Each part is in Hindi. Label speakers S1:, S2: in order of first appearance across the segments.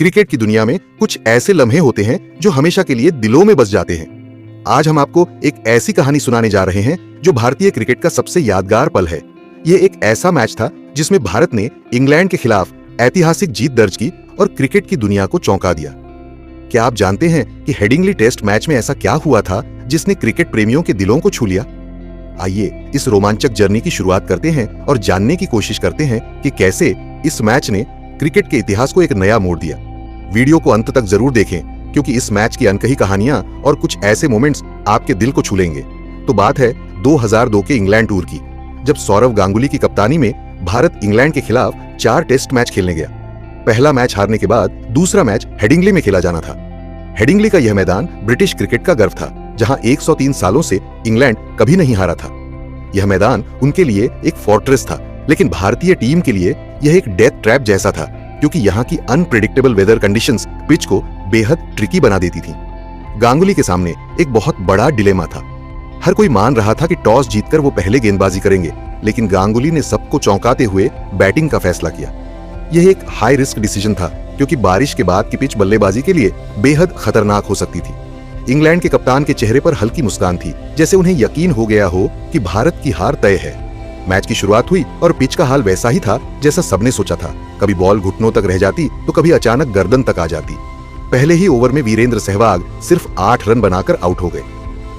S1: क्रिकेट की दुनिया में कुछ ऐसे लम्हे होते हैं जो हमेशा के लिए दिलों में बस जाते हैं। आज हम आपको एक ऐसी कहानी सुनाने जा रहे हैं जो भारतीय क्रिकेट का सबसे यादगार पल है। यह एक ऐसा मैच था जिसमें भारत ने इंग्लैंड के खिलाफ ऐतिहासिक जीत दर्ज की और क्रिकेट की दुनिया को चौंका दिया। क्या आप जानते हैं कि हेडिंग्ली टेस्ट मैच में ऐसा क्या हुआ था जिसने क्रिकेट प्रेमियों के दिलों को छू लिया? आइए इस रोमांचक जर्नी की शुरुआत करते हैं और जानने की कोशिश करते हैं कि कैसे इस मैच ने क्रिकेट के इतिहास को एक नया मोड़ दिया। वीडियो को अंत तक जरूर देखें क्योंकि इस मैच की अनकही कहानियां और कुछ ऐसे मोमेंट्स आपके दिल को छू लेंगे। तो बात है 2002 के इंग्लैंड टूर की, जब सौरव गांगुली की कप्तानी में भारत इंग्लैंड के खिलाफ 4 टेस्ट मैच खेलने गया। पहला मैच हारने के बाद दूसरा मैच हेडिंग्ली में खेला जाना था। हेडिंग्ली का यह मैदान ब्रिटिश क्रिकेट का गर्व था, जहां 103 सालों से इंग्लैंड कभी नहीं हारा था। यह मैदान उनके लिए एक फोर्ट्रेस था, लेकिन भारतीय टीम के लिए यह एक डेथ ट्रैप जैसा था, क्योंकि यहाँ की अनप्रेडिक्टेबल वेदर कंडीशंस पिच को बेहद ट्रिकी बना देती थी। गांगुली के सामने एक बहुत बड़ा डिलेमा था। हर कोई मान रहा था कि टॉस जीतकर वो पहले गेंदबाजी करेंगे, लेकिन गांगुली ने सबको चौंकाते हुए बैटिंग का फैसला किया। यह एक हाई रिस्क डिसीजन था, क्योंकि बारिश के बाद की पिच बल्लेबाजी के लिए बेहद खतरनाक हो सकती थी। इंग्लैंड के कप्तान के चेहरे पर हल्की मुस्कान थी, जैसे उन्हें यकीन हो गया हो कि भारत की हार तय है। मैच की शुरुआत हुई और पिच का हाल वैसा ही था जैसा सबने सोचा था। कभी बॉल घुटनों तक रह जाती तो कभी अचानक गर्दन तक आ जाती। पहले ही ओवर में वीरेंद्र सहवाग सिर्फ 8 रन बनाकर आउट हो गए।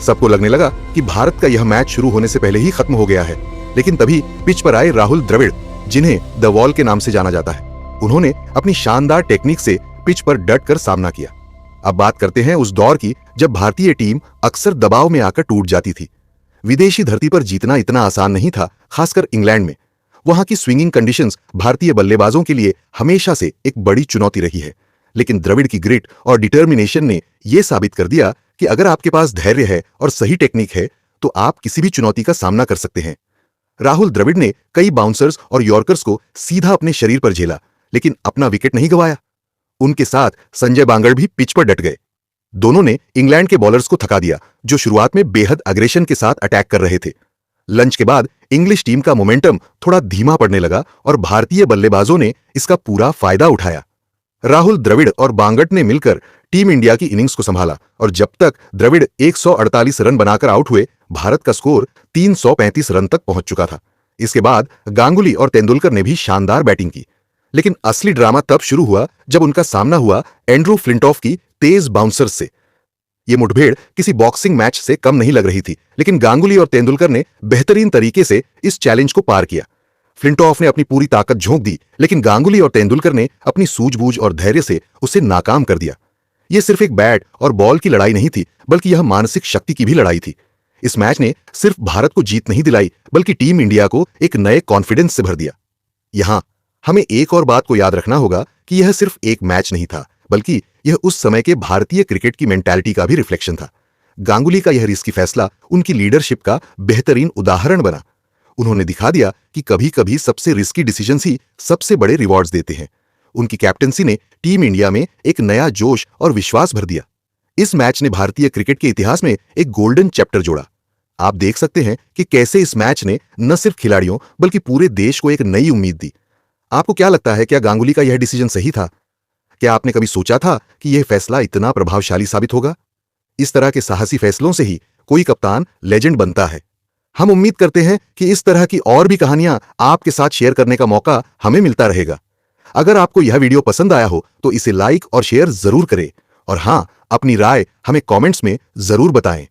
S1: सबको लगने लगा कि भारत का यह मैच शुरू होने से पहले ही खत्म हो गया है, लेकिन तभी पिच पर आए राहुल द्रविड़, जिन्हें द वॉल के नाम से जाना जाता है। उन्होंने अपनी शानदार टेक्निक से पिच पर डट कर सामना किया। अब बात करते हैं उस दौर की जब भारतीय टीम अक्सर दबाव में आकर टूट जाती थी। विदेशी धरती पर जीतना इतना आसान नहीं था, खासकर इंग्लैंड में। वहां की स्विंगिंग कंडीशंस भारतीय बल्लेबाजों के लिए हमेशा से एक बड़ी चुनौती रही है, लेकिन द्रविड़ की ग्रिट और डिटर्मिनेशन ने यह साबित कर दिया कि अगर आपके पास धैर्य है और सही टेक्निक है तो आप किसी भी चुनौती का सामना कर सकते हैं। राहुल द्रविड़ ने कई बाउंसर्स और यॉर्कर्स को सीधा अपने शरीर पर झेला, लेकिन अपना विकेट नहीं गंवाया। उनके साथ संजय बांगड़ भी पिच पर डट गए। दोनों ने इंग्लैंड के बॉलर्स को थका दिया, जो शुरुआत में बेहद अग्रेशन के साथ अटैक कर रहे थे। लंच के बाद इंग्लिश टीम का मोमेंटम थोड़ा धीमा पड़ने लगा और भारतीय बल्लेबाजों ने इसका पूरा फायदा उठाया। राहुल द्रविड़ और बांगड़ ने मिलकर टीम इंडिया की इनिंग्स को संभाला और जब तक द्रविड़ 148 रन बनाकर आउट हुए, भारत का स्कोर 335 रन तक पहुंच चुका था। इसके बाद गांगुली और तेंदुलकर ने भी शानदार बैटिंग की, लेकिन असली ड्रामा तब शुरू हुआ जब उनका सामना हुआ एंड्रू फ्लिंटॉफ की तेज बाउंसर्स से। यह मुठभेड़ किसी बॉक्सिंग मैच से कम नहीं लग रही थी, लेकिन गांगुली और तेंदुलकर ने बेहतरीन तरीके से इस चैलेंज को पार किया। फ्लिंटॉफ ने अपनी पूरी ताकत झोंक दी, लेकिन गांगुली और तेंदुलकर ने अपनी सूझबूझ और धैर्य से उसे नाकाम कर दिया। यह सिर्फ एक बैट और बॉल की लड़ाई नहीं थी, बल्कि यह मानसिक शक्ति की भी लड़ाई थी। इस मैच ने सिर्फ भारत को जीत नहीं दिलाई, बल्कि टीम इंडिया को एक नए कॉन्फिडेंस से भर दिया। यहां हमें एक और बात को याद रखना होगा कि यह सिर्फ एक मैच नहीं था, बल्कि यह उस समय के भारतीय क्रिकेट की मेंटालिटी का भी रिफ्लेक्शन था। गांगुली का यह रिस्की फैसला उनकी लीडरशिप का बेहतरीन उदाहरण बना। उन्होंने दिखा दिया कि कभी-कभी सबसे रिस्की डिसीजंस ही सबसे बड़े रिवॉर्ड्स देते हैं। उनकी कैप्टनसी ने टीम इंडिया में एक नया जोश और विश्वास भर दिया। इस मैच ने भारतीय क्रिकेट के इतिहास में एक गोल्डन चैप्टर जोड़ा। आप देख सकते हैं कि कैसे इस मैच ने न सिर्फ खिलाड़ियों बल्कि पूरे देश को एक नई उम्मीद दी। आपको क्या लगता है, क्या गांगुली का यह डिसीजन सही था? क्या आपने कभी सोचा था कि यह फैसला इतना प्रभावशाली साबित होगा? इस तरह के साहसी फैसलों से ही कोई कप्तान लेजेंड बनता है। हम उम्मीद करते हैं कि इस तरह की और भी कहानियां आपके साथ शेयर करने का मौका हमें मिलता रहेगा। अगर आपको यह वीडियो पसंद आया हो तो इसे लाइक और शेयर जरूर करें, और हां, अपनी राय हमें कमेंट्स में जरूर बताएं।